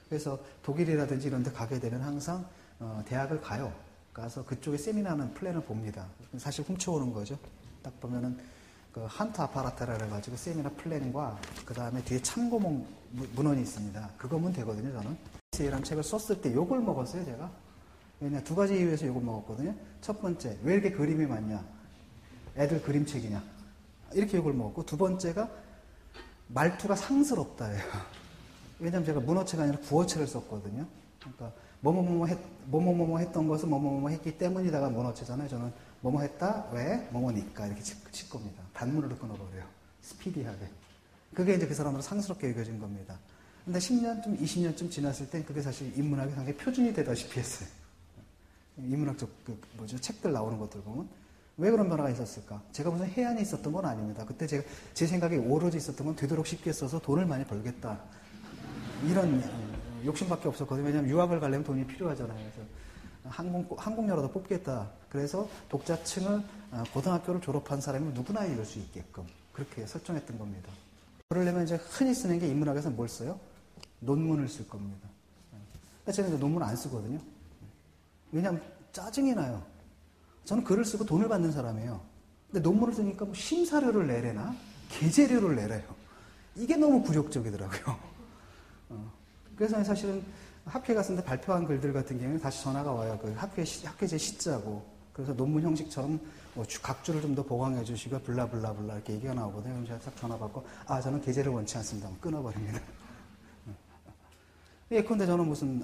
그래서 독일이라든지 이런 데 가게 되면 항상 대학을 가요. 가서 그쪽에 세미나하는 플랜을 봅니다. 사실 훔쳐오는 거죠. 딱 보면은 그 한트 아파라테라 그래가지고 세미나 플랜과 그 다음에 뒤에 참고문 문헌이 있습니다. 그거면 되거든요, 저는. 이라는 책을 썼을 때 욕을 먹었어요, 제가. 왜냐, 두 가지 이유에서 욕을 먹었거든요. 첫 번째, 왜 이렇게 그림이 많냐? 애들 그림책이냐? 이렇게 욕을 먹었고, 두 번째가 말투가 상스럽다예요. 왜냐면 제가 문어체가 아니라 구어체를 썼거든요. 그러니까 뭐뭐뭐 했던 것은 뭐뭐뭐 했기 때문이다가 문어체잖아요. 저는 뭐뭐 했다, 왜, 뭐뭐니까 이렇게 칠 겁니다. 단문으로 끊어버려요. 스피디하게. 그게 이제 그 사람으로 상스럽게 여겨진 겁니다. 근데 10년쯤, 20년쯤 지났을 땐 그게 사실 인문학이 상당히 표준이 되다시피 했어요. 인문학적 책들 나오는 것들 보면 왜 그런 변화가 있었을까? 제가 무슨 해안이 있었던 건 아닙니다. 그때 제 생각에 오로지 있었던 건 되도록 쉽게 써서 돈을 많이 벌겠다. 이런 욕심밖에 없었거든요. 왜냐하면 유학을 가려면 돈이 필요하잖아요. 그래서 항공료라도 뽑겠다. 그래서 독자층을 고등학교를 졸업한 사람이 누구나 읽을 수 있게끔 그렇게 설정했던 겁니다. 그러려면 이제 흔히 쓰는 게 인문학에서 뭘 써요? 논문을 쓸 겁니다. 저는 논문 안 쓰거든요. 왜냐하면 짜증이 나요. 저는 글을 쓰고 돈을 받는 사람이에요. 근데 논문을 쓰니까 뭐 심사료를 내래나 계제료를 내래요. 이게 너무 굴욕적이더라고요. 그래서 사실은 학회에 갔을 때 발표한 글들 같은 경우는 다시 전화가 와요. 그 학회제 시자고. 그래서 논문 형식처럼 뭐 각주를 좀 더 보강해 주시고 블라블라블라 이렇게 얘기가 나오거든요. 그럼 제가 딱 전화 받고 저는 계제를 원치 않습니다. 끊어버립니다. 예컨대 저는 무슨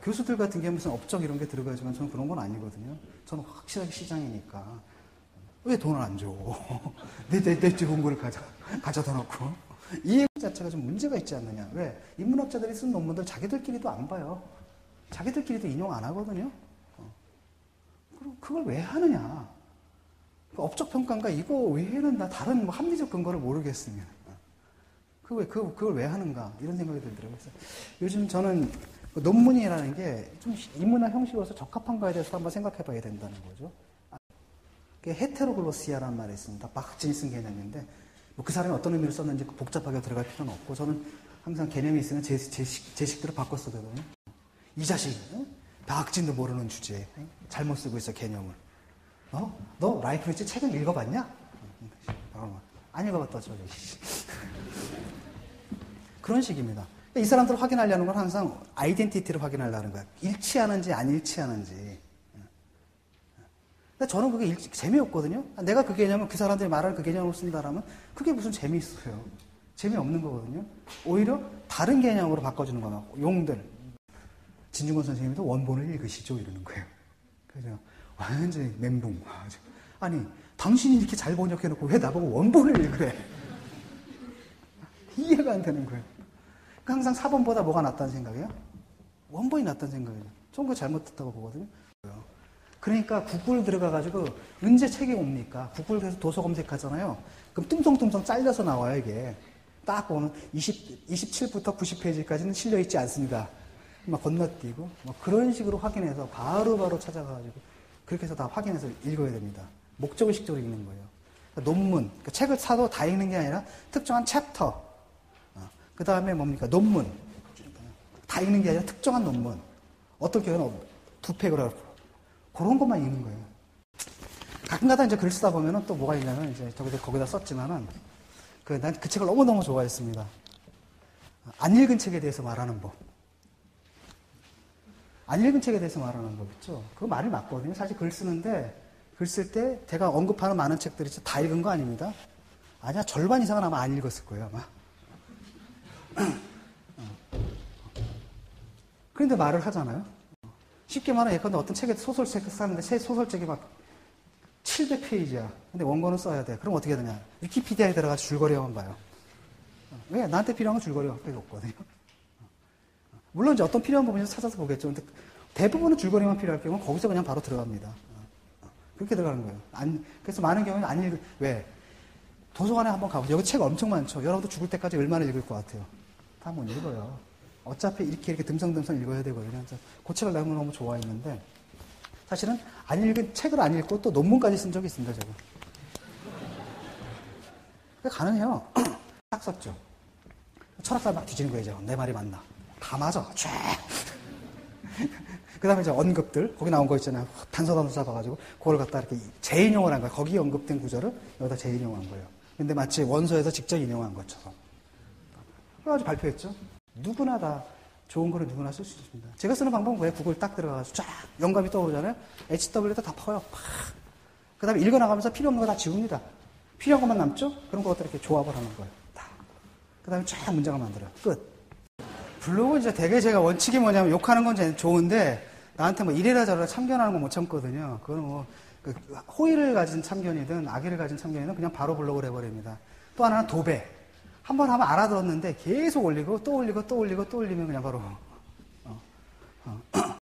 교수들 같은 게 무슨 업적 이런 게 들어가지만 저는 그런 건 아니거든요. 저는 확실하게 시장이니까 왜 돈을 안 줘? 내 좋은 거를 가져다 놓고 이 얘기 자체가 좀 문제가 있지 않느냐. 왜? 인문학자들이 쓴 논문들 자기들끼리도 안 봐요. 자기들끼리도 인용 안 하거든요. 그럼 그걸 왜 하느냐? 업적 평가인가 이거 외에는 나 다른 합리적 근거를 모르겠습니다. 그걸 왜 하는가? 이런 생각이 들더라고요. 그래서 요즘 저는 논문이라는 게 좀 인문학 형식으로서 적합한가에 대해서 한번 생각해 봐야 된다는 거죠. 그게 헤테로글로시아라는 말이 있습니다. 박진이 쓴 개념인데, 뭐 그 사람이 어떤 의미를 썼는지 복잡하게 들어갈 필요는 없고, 저는 항상 개념이 있으면 제 식대로 바꿔 쓰거든요. 이 자식, 박진도 모르는 주제에 잘못 쓰고 있어, 개념을. 너 라이프니츠 책을 읽어봤냐? 안 읽어봤다, 저기. 그런 식입니다. 이 사람들을 확인하려는 건 항상 아이덴티티를 확인하려는 거야. 일치하는지 안 일치하는지. 근데 저는 그게 재미없거든요. 내가 그 개념을 그 사람들이 말하는 그 개념을 쓴다라면 그게 무슨 재미있어요. 재미없는 거거든요. 오히려 다른 개념으로 바꿔주는 거나 용들. 진중권 선생님도 원본을 읽으시죠 이러는 거예요. 그래서 완전히 멘붕. 아니 당신이 이렇게 잘 번역해놓고 왜 나보고 원본을 읽으래. 이해가 안 되는 거예요. 항상 4번보다 뭐가 낫다는 생각이에요? 원본이 낫다는 생각이에요. 저는 그거 잘못됐다고 보거든요. 그러니까 구글 들어가가지고 언제 책이 옵니까? 구글에서 도서 검색하잖아요. 그럼 뚱성뚱성 잘려서 나와요, 이게. 딱 보면 27부터 90페이지까지는 실려있지 않습니다. 막 건너뛰고, 막 그런 식으로 확인해서 바로바로 찾아가가지고 그렇게 해서 다 확인해서 읽어야 됩니다. 목적의식적으로 읽는 거예요. 그러니까 논문, 그러니까 책을 사도 다 읽는 게 아니라 특정한 챕터, 그 다음에 뭡니까? 논문. 다 읽는 게 아니라 특정한 논문. 어떤 경우는 두 패그라프. 그런 것만 읽는 거예요. 가끔가다 이제 글 쓰다 보면은 또 뭐가 있냐면 이제 거기다 썼지만은 난 그 책을 너무너무 좋아했습니다. 안 읽은 책에 대해서 말하는 법. 안 읽은 책에 대해서 말하는 법 있죠. 그거 말이 맞거든요. 사실 글 쓰는데 글 쓸 때 제가 언급하는 많은 책들이 다 읽은 거 아닙니다. 아니야, 절반 이상은 아마 안 읽었을 거예요, 아마. 그런데 말을 하잖아요. 쉽게 말하면 예컨대 어떤 책에 소설책 쓰는데 소설책이 막 700페이지야. 근데 원고는 써야 돼. 그럼 어떻게 되냐. 위키피디아에 들어가서 줄거리만 봐요. 왜? 나한테 필요한 건 줄거리밖에 없거든요. 물론 이제 어떤 필요한 부분에서 찾아서 보겠죠. 근데 대부분은 줄거리만 필요할 경우는 거기서 그냥 바로 들어갑니다. 그렇게 들어가는 거예요. 그래서 많은 경우는 안 읽을, 왜? 도서관에 한번 가보세요. 여기 책 엄청 많죠. 여러분도 죽을 때까지 얼마나 읽을 것 같아요? 다 못 읽어요. 어차피 이렇게 듬성듬성 읽어야 되거든요. 그 책을 너무 좋아했는데, 사실은 책을 안 읽고 또 논문까지 쓴 적이 있습니다, 제가. 가능해요. 딱 썼죠. 철학사 막 뒤지는 거예요, 내 말이 맞나. 다 맞아. 쫙. 그 다음에 이제 언급들, 거기 나온 거 있잖아요. 단서 잡아가지고, 그걸 갖다 이렇게 재인용을 한 거야. 거기 언급된 구절을 여기다 재인용한 거예요. 근데 마치 원서에서 직접 인용한 것처럼. 그래가지고 발표했죠. 누구나 다 좋은 거를 누구나 쓸 수 있습니다. 제가 쓰는 방법은 뭐예요? 구글 딱 들어가가지고 쫙 영감이 떠오르잖아요. HW에다 다 퍼요. 그 다음에 읽어나가면서 필요 없는 거 다 지웁니다. 필요한 것만 남죠? 그런 것들 이렇게 조합을 하는 거예요. 다. 그 다음에 쫙 문장을 만들어요. 끝. 블로그 이제 되게 제가 원칙이 뭐냐면 욕하는 건 좋은데 나한테 뭐 이래라 저래라 참견하는 거 못 참거든요. 그건 뭐 호의를 가진 참견이든 악의를 가진 참견이든 그냥 바로 블로그를 해버립니다. 또 하나는 도배. 한 번 하면 알아들었는데 계속 올리고 또 올리고 또 올리고 또 올리면 그냥 바로